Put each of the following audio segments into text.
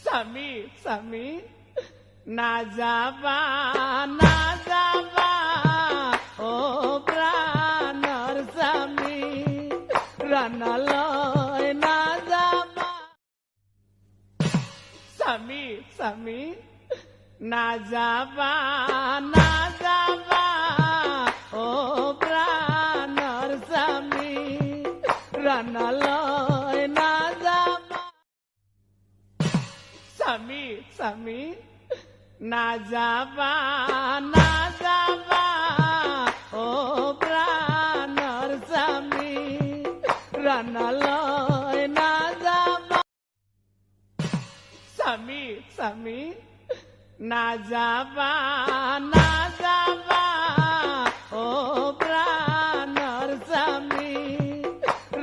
স্বামী স্বামী না যাবা ও প্রাণর স্বামী রানালয় না যাবা স্বামী স্বামী না যাবা ও প্রাণর স্বামী রানালয় না যাবা স্বামী স্বামী না যাবা ও প্রাণর স্বামী রানালয় না যাবা স্বামী স্বামী না যাবা ও প্রাণর স্বামী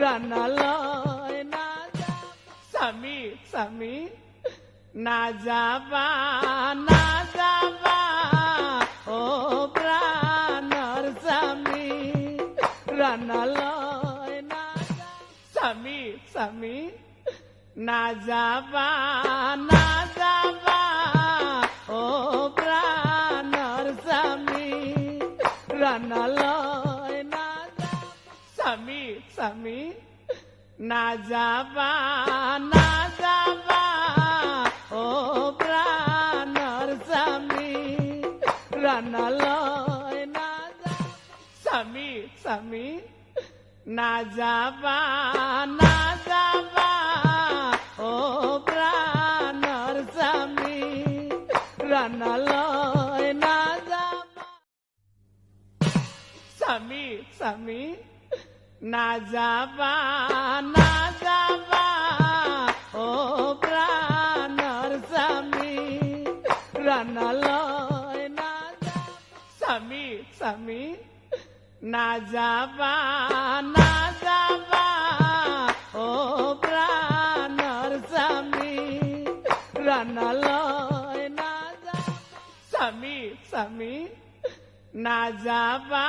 রানালয় না যাবা স্বামী স্বামী না যাবা ও প্রাণর স্বামী রানালয় না স্বামী স্বামী না যাবা ও প্রাণর স্বামী রানালয় না স্বামী স্বামী না যাবা ও প্রাণর স্বামী রানালয় না স্বামী স্বামী না যাবা ও প্রাণর স্বামী রানালয় না যাবা স্বামী স্বামী না যাবা ও প্রাণর স্বামী রানালয় না স্বামী স্বামী না যাবা ও প্রাণর স্বামী রানালয় না স্বামী স্বামী না যাবা